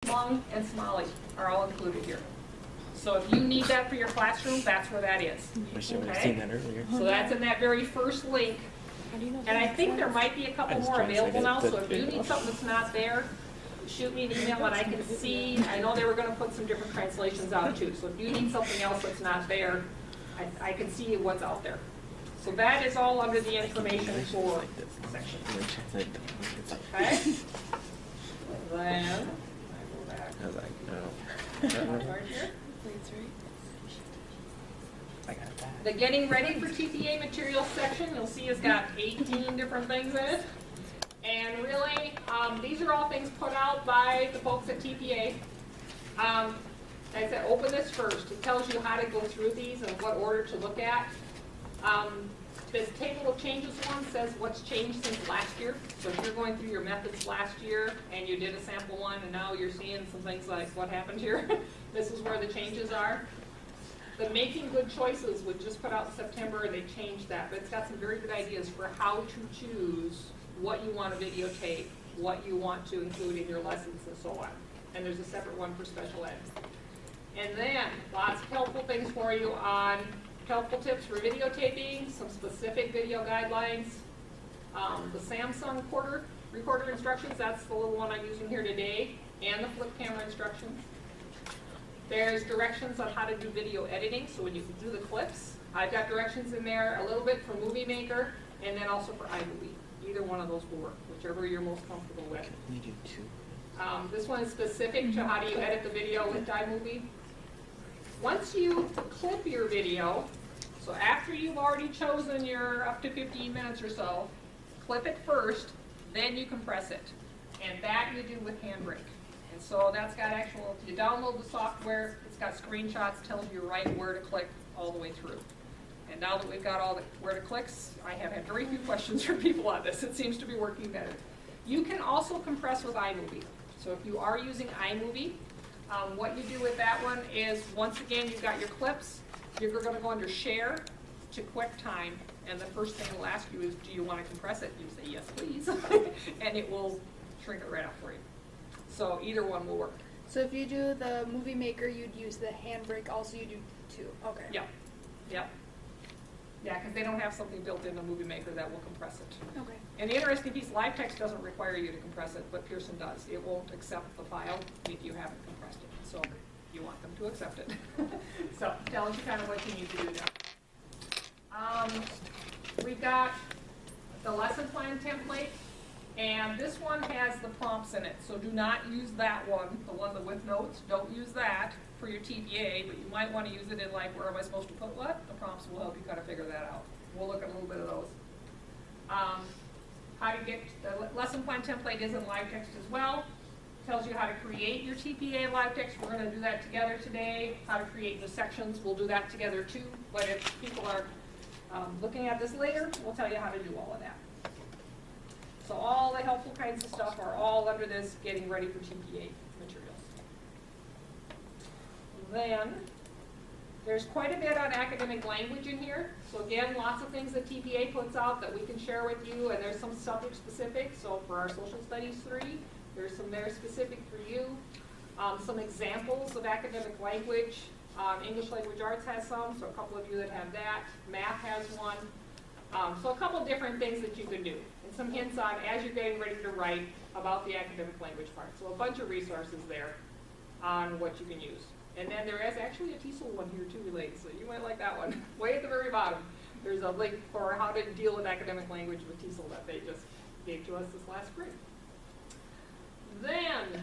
Hmong and Somali are all included here. So if you need that for your classroom, that's where that is. Wish I would have seen that earlier. So that's in that very first link. And I think there might be a couple more available now, so if you need something that's not there, shoot me an email and I can see. I know they were going to put some different translations out too, so if you need something else that's not there, I can see what's out there. So that is all under the information for section. Okay? Then, I go back. I was like, no. Right here. I got that. The getting ready for TPA materials section, you'll see it's got 18 different things in it. And really, these are all things put out by the folks at TPA. Like I said, open this first. It tells you how to go through these and what order to look at. This table of changes one says what's changed since last year. So if you're going through your methods last year and you did a sample one and now you're seeing some things like what happened here, this is where the changes are. The Making Good Choices was just put out in September and they changed that, but it's got some very good ideas for how to choose what you want to videotape, what you want to include in your lessons and so on. And there's a separate one for special ed. And then lots of helpful things for you on helpful tips for videotaping, some specific video guidelines. The Samsung recorder instructions, that's the little one I'm using here today, and the flip camera instructions. There's directions on how to do video editing, so when you do the clips, I've got directions in there, a little bit for Movie Maker, and then also for iMovie. Either one of those will work, whichever you're most comfortable with. We do two. This one is specific to how do you edit the video with iMovie. Once you clip your video, so after you've already chosen your up to 15 minutes or so, clip it first, then you compress it. And that you do with Handbrake. And so that's got actual, you download the software, it's got screenshots, tells you right where to click all the way through. And now that we've got all the where to clicks, I have had very few questions from people on this. It seems to be working better. You can also compress with iMovie. So if you are using iMovie, what you do with that one is, once again, you've got your clips. You're going to go under Share to QuickTime, and the first thing it'll ask you is, do you want to compress it? You say, yes, please, and it will shrink it right up for you. So either one will work. So if you do the Movie Maker, you'd use the Handbrake. Also, you do two. Okay. Yep. Yep. Yeah, because they don't have something built in the Movie Maker that will compress it. Okay. And the interesting piece, live text doesn't require you to compress it, but Pearson does. It won't accept the file if you haven't compressed it. So you want them to accept it. So tells you kind of what you need to do there. We've got the lesson plan template, and this one has the prompts in it. So do not use that one, the one with notes. Don't use that for your TPA, but you might want to use it in like, where am I supposed to put what? The prompts will help you kind of figure that out. We'll look at a little bit of those. How to get the lesson plan template is in live text as well. Tells you how to create your TPA live text. We're going to do that together today. How to create the sections, we'll do that together too. But if people are looking at this later, we'll tell you how to do all of that. So all the helpful kinds of stuff are all under this getting ready for TPA materials. Then there's quite a bit on academic language in here. So again, lots of things that TPA puts out that we can share with you, and there's some subject specific. So for our social studies 3, there's some there specific for you. Some examples of academic language. English Language Arts has some, so a couple of you that have that. Math has one. So a couple different things that you can do. And some hints on, as you're getting ready to write, about the academic language part. So a bunch of resources there on what you can use. And then there is actually a TESOL one here too related, so you might like that one. Way at the very bottom, there's a link for how to deal with academic language with TESOL that they just gave to us this last spring. Then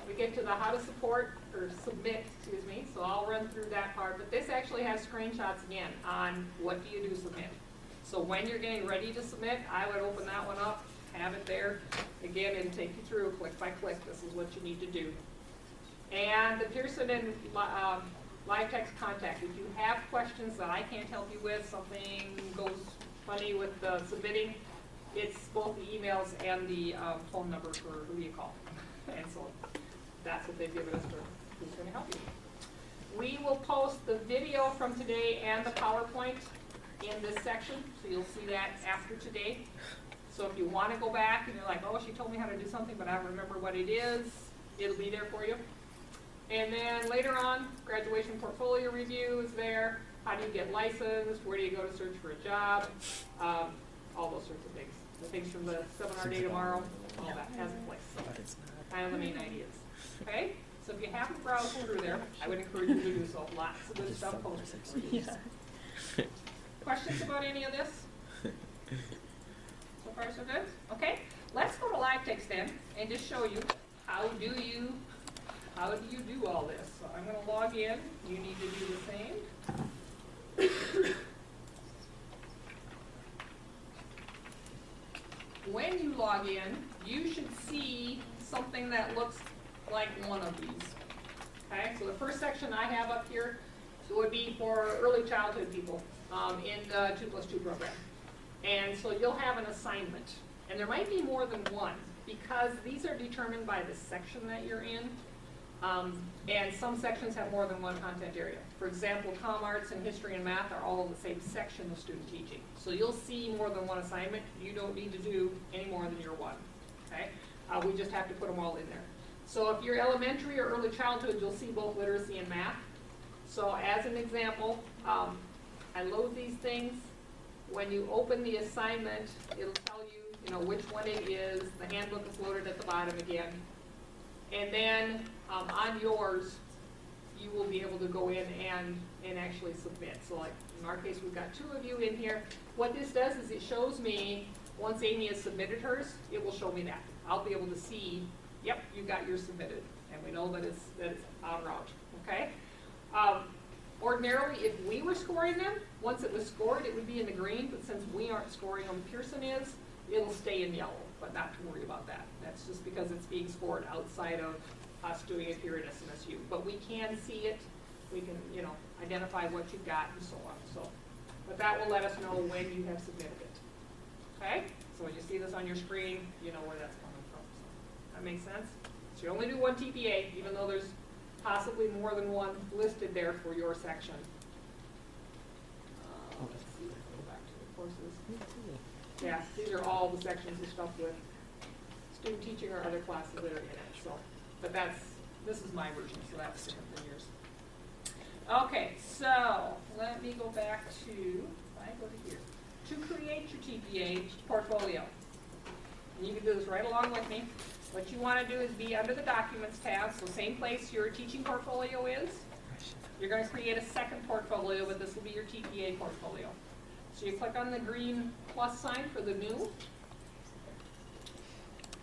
we get to the how to support or submit, excuse me, so I'll run through that part, but this actually has screenshots again on what do you do submit. So when you're getting ready to submit, I would open that one up, have it there, again, and take you through click by click, this is what you need to do. And the Pearson and live text contact, if you have questions that I can't help you with, something goes funny with the submitting, it's both the emails and the phone number for who you call. And so that's what they've given us for who's going to help you. We will post the video from today and the PowerPoint in this section, so you'll see that after today. So if you want to go back and you're like, oh, she told me how to do something, but I don't remember what it is, it'll be there for you. And then later on, graduation portfolio review is there. How do you get licensed? Where do you go to search for a job? All those sorts of things. The things from the seminar day tomorrow, all that has a place. So But it's not. kind of the main ideas. Okay? So if you haven't browsed through there, I would encourage you to do so. Lots of good stuff posted. Yeah. Questions about any of this? So far so good? Okay, let's go to LiveText then and just show you how do you do all this. So I'm going to log in. You need to do the same. When you log in, you should see something that looks like one of these. Okay, so the first section I have up here would be for early childhood people in the 2+2 program. And so you'll have an assignment. And there might be more than one because these are determined by the section that you're in. And some sections have more than one content area. For example, Comm Arts and History and Math are all in the same section of student teaching. So you'll see more than one assignment. You don't need to do any more than your one. Okay? We just have to put them all in there. So if you're elementary or early childhood, you'll see both literacy and math. So as an example, I load these things. When you open the assignment, it'll tell you, which one it is. The handbook is loaded at the bottom again. And then on yours, you will be able to go in and actually submit. So like in our case, we've got 2 of you in here. What this does is it shows me, once Amy has submitted hers, it will show me that. I'll be able to see, yep, you got yours submitted. And we know that it's en route, okay? Ordinarily, if we were scoring them, once it was scored, it would be in the green, but since we aren't scoring them, Pearson is, it'll stay in yellow, but not to worry about that. That's just because it's being scored outside of us doing it here at SMSU. But we can see it, we can, identify what you've got and so on. So, but that will let us know when you have submitted it. Okay? So when you see this on your screen, you know where that's coming from. So, that makes sense? So you only do one TPA, even though there's possibly more than one listed there for your section. Let's see, go back to the courses. Yeah, these are all the sections and stuff with student teaching or other classes that are in it. So, but this is my version, so that's different than yours. Okay, so let me go back to, if I go to here, to create your TPA portfolio. And you can do this right along with me. What you want to do is be under the Documents tab, so same place your teaching portfolio is. You're going to create a second portfolio, but this will be your TPA portfolio. So you click on the green plus sign for the new.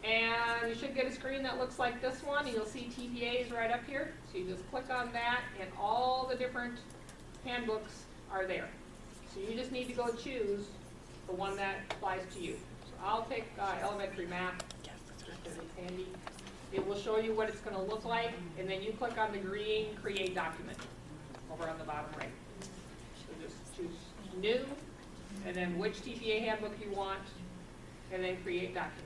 And you should get a screen that looks like this one. You'll see TPAs right up here. So you just click on that, and all the different handbooks are there. So you just need to go choose the one that applies to you. So I'll pick elementary math. Just it's handy. It will show you what it's going to look like, and then you click on the green Create Document over on the bottom right. So just choose New, and then which TPA handbook you want, and then Create Document.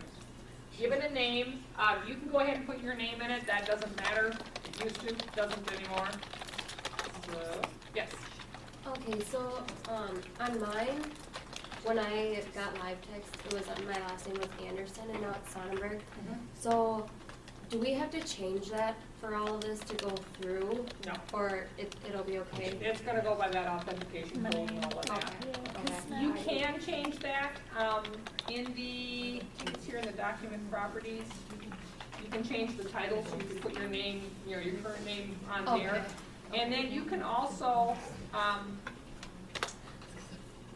Give it a name. You can go ahead and put your name in it. That doesn't matter. It used to, doesn't anymore. So, yes. Okay, so on mine, when I got LiveText, it was my last name was Anderson, and now it's Sonnenberg. Mm-hmm. So, do we have to change that for all of this to go through? No. Or it'll be okay? It's going to go by that authentication code and all of that. Okay. You can change that in the, I think it's here in the document properties. You can change the title, so you can put your name, your current name on there. And then you can also,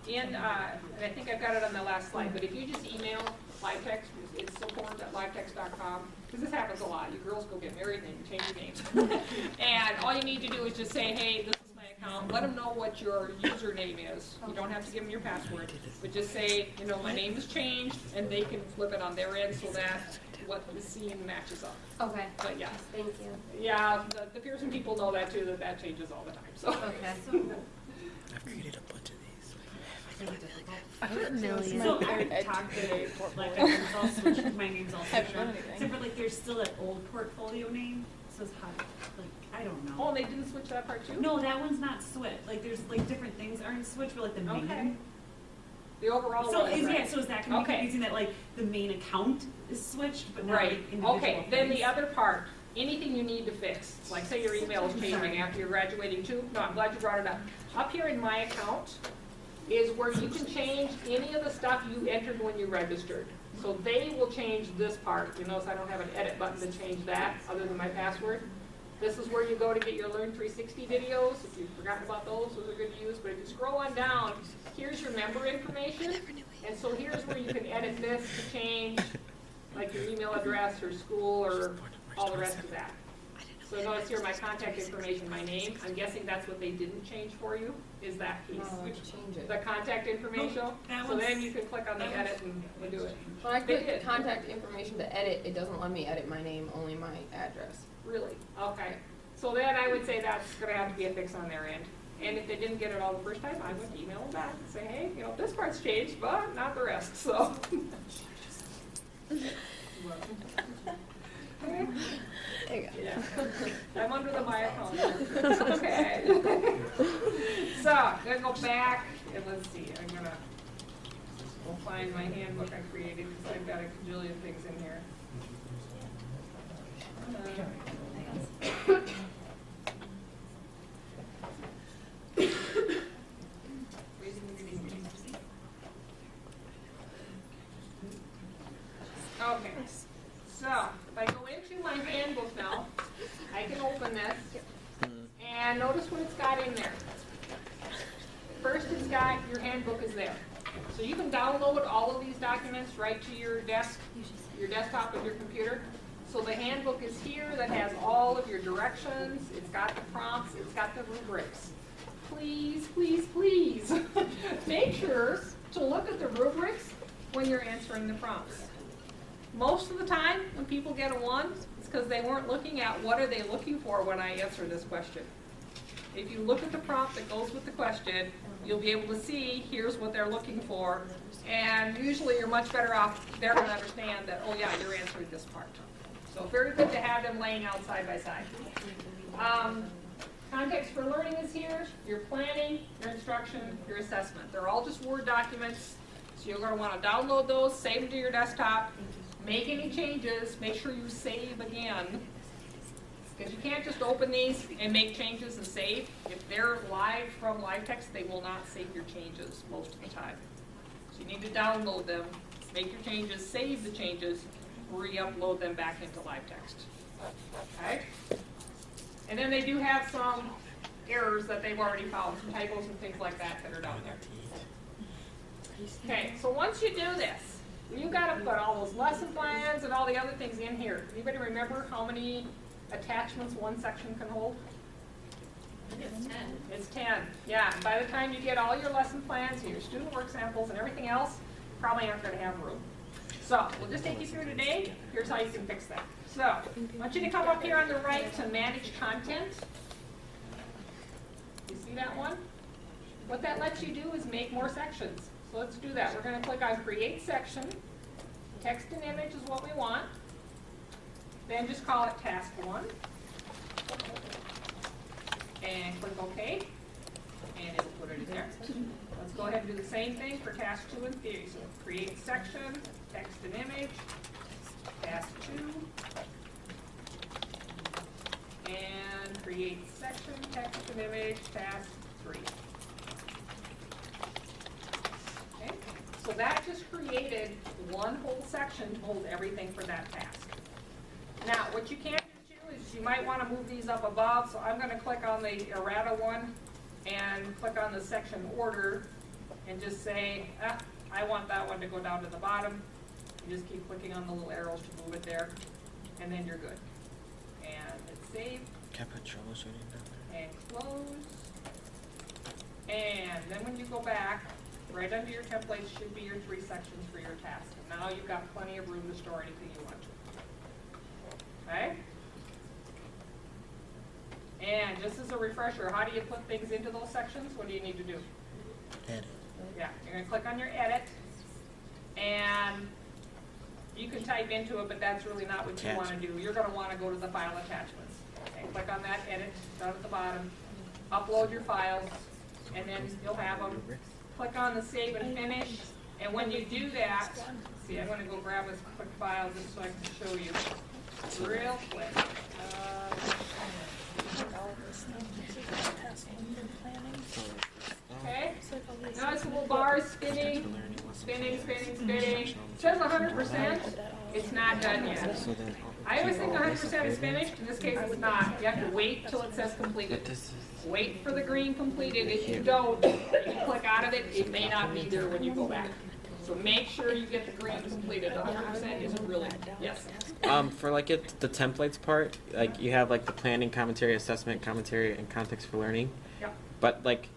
and I think I've got it on the last slide, but if you just email LiveText, it's support@livetext.com, because this happens a lot. You girls go get married and then you change your name. And all you need to do is just say, hey, this is my account. Let them know what your username is. You don't have to give them your password, but just say, my name has changed, and they can flip it on their end so that what is seen matches up. Okay. But yeah. Thank you. Yeah, the Pearson people know that too, that changes all the time, so. Okay. I've created a bunch of these. So I talked to like everyone's all switched, my name's all switched around. Except for like there's still that old portfolio name, so it's hot, like, I don't know. Oh, and they didn't switch that part too? No, that one's not switched, like there's like different things aren't switched, but like the main. Okay. The overall So one, is, right? yeah, so is that gonna be Okay. confusing that like the main account is switched, but not Right, like individual okay, then the things? other part, anything you need to fix. Like say your email is changing after you're graduating too. No, I'm glad you brought it up. Up here in My Account is where you can change any of the stuff you entered when you registered. So they will change this part. You notice I don't have an edit button to change that other than my password. This is where you go to get your Learn 360 videos. If you've forgotten about those are good to use. But if you scroll on down, here's your member information. And so here's where you can edit this to change like your email address or school or all the rest of that. So notice here my contact information, my name. I'm guessing that's what they didn't change for you, is that piece. Change it. The contact information. So then you can click on the edit and do it. When I They click did. contact information to edit, it doesn't let me edit my name, only my address. Really? Okay. So then I would say that's gonna have to be a fix on their end. And if they didn't get it all the first time, I would email them back and say, hey, you know, this part's changed, but not the rest, so. Yeah. I'm under the My Account. Okay. So, I'm gonna go back and let's see, we'll find my handbook I created because I've got a cajillion things in here. Okay, so if I go into my handbook now, I can open this and notice what it's got in there. First, it's got your handbook is there. So you can download all of these documents right to your desk, your desktop of your computer. So the handbook is here that has all of your directions, it's got the prompts, it's got the rubrics. Please, please, please, make sure to look at the rubrics when you're answering the prompts. Most of the time, when people get a 1, it's because they weren't looking at what are they looking for when I answer this question. If you look at the prompt that goes with the question, you'll be able to see here's what they're looking for, and usually you're much better off, they're going to understand that, oh yeah, you're answering this part. So very good to have them laying out side by side. Context for learning is here, your planning, your instruction, your assessment. They're all just Word documents, so you're going to want to download those, save them to your desktop, make any changes, make sure you save again. Because you can't just open these and make changes and save. If they're live from LiveText, they will not save your changes most of the time. So you need to download them, make your changes, save the changes, re-upload them back into LiveText. Okay? And then they do have some errors that they've already found, some typos and things like that that are down there. Okay, so once you do this, you've got to put all those lesson plans and all the other things in here. Anybody remember how many attachments one section can hold? It's 10. It's 10, yeah. By the time you get all your lesson plans and your student work samples and everything else, you probably aren't going to have room. So we'll just take you through today. Here's how you can fix that. So I want you to come up here on the right to manage content. You see that one? What that lets you do is make more sections. So let's do that. We're going to click on Create Section. Text and image is what we want. Then just call it Task 1. And click OK. And it'll put it in there. Let's go ahead and do the same thing for Task 2 and Theory. So Create Section, Text and image, Task 2. And Create Section, Text and image, Task 3. Okay? So that just created one whole section to hold everything for that task. Now, what you can do too is you might want to move these up above. So I'm going to click on the errata one and click on the section order and just say, I want that one to go down to the bottom. You just keep clicking on the little arrows to move it there, and then you're good. And it's saved. Can I put troubleshooting down there? And close. And then when you go back, right under your templates should be your 3 sections for your task. And now you've got plenty of room to store anything you want to. Okay? And just as a refresher, how do you put things into those sections? What do you need to do? Edit. Yeah, you're going to click on your edit, and you can type into it, but that's really not what you want to do. You're going to want to go to the file attachments. Okay, click on that edit down at the bottom, upload your files, and then you'll have them. Click on the save and finish, and when you do that, see, I'm going to go grab a quick file just so I can show you real quick. says 100%, it's not done yet. So then. I always think 100% is finished, in this case it's not. You have to wait till it says completed. Wait for the green completed. If you don't, you click out of it, it may not be there when you go back. So make sure you get the green completed. 100% isn't really, yes. For like the templates part, like you have like the planning, commentary, assessment, commentary, and context for learning. Yep. But like,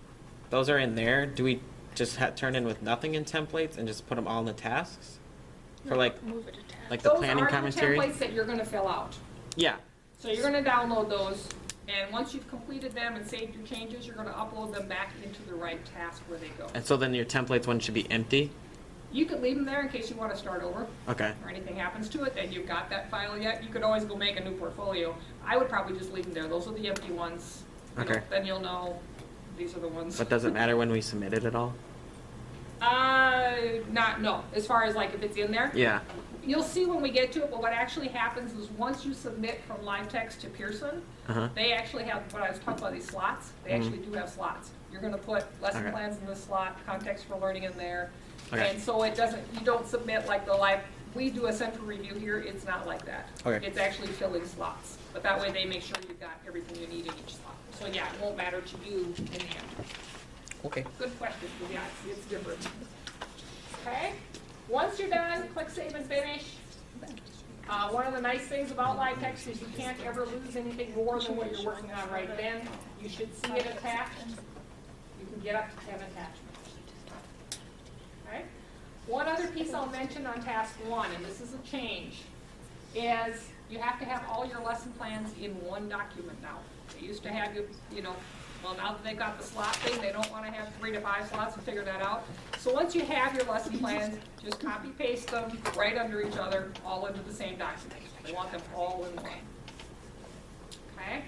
those are in there. Do we just turn in with nothing in templates and just put them all in the tasks? For like the Those planning, are commentary. the templates that you're going to fill out. Yeah. So you're going to download those, and once you've completed them and saved your changes, you're going to upload them back into the right task where they go. And so then your templates one should be empty. You could leave them there in case you want to start over. Okay. Or anything happens to it, and you've got that file yet. You could always go make a new portfolio. I would probably just leave them there. Those are the empty ones. You know, Okay. then you'll know these are the ones. But does it matter when we submit it at all? No. As far as like if it's in there. Yeah. You'll see when we get to it, but what actually happens is once you submit from LiveText to Pearson, Uh-huh. they actually have, what I was talking about, these slots, they actually do have slots. You're gonna put lesson Okay. plans in this slot, context for learning in there. Okay. And so you don't submit like we do a central review here, it's not like that. Okay. It's actually filling slots, but that way they make sure you've got everything you need in each slot. So yeah, it won't matter to you in the end. Okay. Good question, but yeah, it's different. Okay, once you're done, click Save and Finish. One of the nice things about LiveText is you can't ever lose anything more than what you're working on right then. You should see it attached. You can get up to 10 attachments. Okay. One other piece I'll mention on task 1, and this is a change, is you have to have all your lesson plans in one document now. They used to have well, now that they've got the slot thing, they don't want to have 3 to 5 slots and figure that out. So once you have your lesson plans, just copy paste them right under each other, all into the same document. They want them all in one. Okay.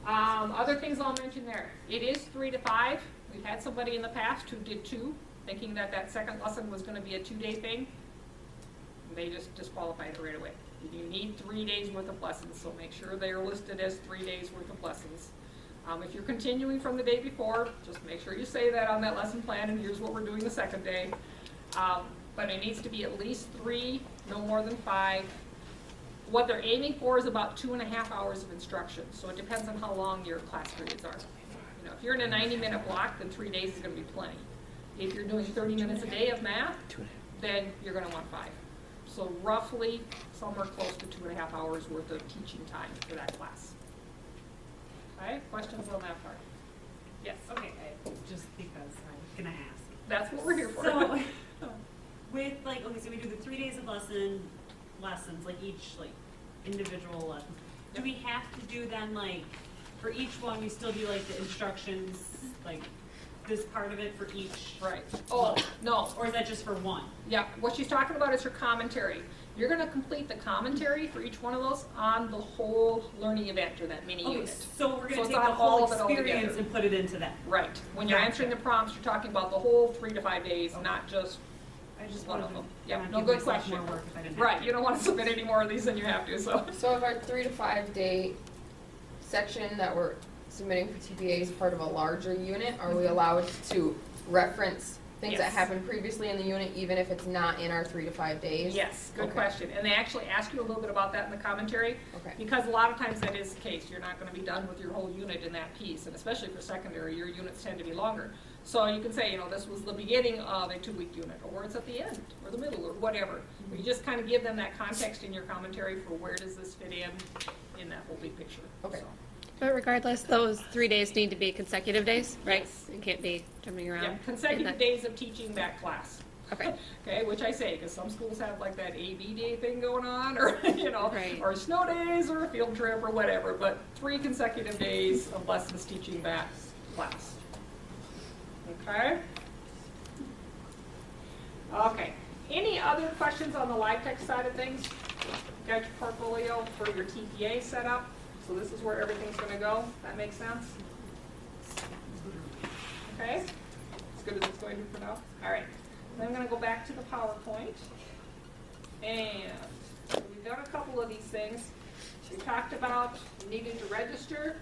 Other things I'll mention there. It is 3 to 5. We've had somebody in the past who did 2, thinking that second lesson was going to be a 2-day thing. They just disqualified it right away. You need 3 days worth of lessons, so make sure they are listed as 3 days worth of lessons. If you're continuing from the day before, just make sure you say that on that lesson plan, and here's what we're doing the second day. But it needs to be at least 3, no more than 5. What they're aiming for is about 2.5 hours of instruction, so it depends on how long your class periods are. If you're in a 90-minute block, then 3 days is going to be plenty. If you're doing 30 minutes a day of math, then you're going to want 5. So roughly, somewhere close to 2.5 hours worth of teaching time for that class. Okay, questions on that part? Yes. Okay, just because I'm gonna ask. That's what we're here for. So, with so we do the 3 days of lessons, like each individual lesson. Do we have to do then for each one, we still do the instructions, this part of it for each? Right. Oh, no. Or is that just for one? Yeah, what she's talking about is her commentary. You're going to complete the commentary for each one of those on the whole learning event or that mini unit. So we're going to it's take on the whole all of it all experience together. and put it into that. Right. When you're Gotcha. answering the prompts, you're talking about the whole 3 to 5 days, not just I just one wanted of them. to Yeah, not no, give good myself question. more work if I didn't have Right, to. you don't want to submit any more of these than you have to, so. So if our 3 to 5 day section that we're submitting for TPA is part of a larger unit, are we allowed to reference things that Yes. happened previously in the unit, even if it's not in our 3 to 5 days? Yes, good Okay. question. And they actually ask you a little bit about that in the commentary. Okay. Because a lot of times that is the case. You're not going to be done with your whole unit in that piece. And especially for secondary, your units tend to be longer. So you can say, this was the beginning of a 2-week unit, or it's at the end, or the middle, or whatever. You just kind of give them that context in your commentary for where does this fit in that whole big picture. Okay. So, But regardless, those 3 days need to be consecutive days, right? Yes. It can't be jumping around. yeah, consecutive days of teaching that class. Okay. Okay, which I say, because some schools have that AB day thing going on, or, Right. or snow days, or a field trip, or whatever, but 3 consecutive days of lessons teaching that class. Okay? Okay. Any other questions on the LiveText side of things? Got your portfolio for your TPA set up, so this is where everything's going to go. That makes sense? Okay? As good as it's going to for now? All right. Then I'm going to go back to the PowerPoint. And we've done a couple of these things. We talked about needing to register.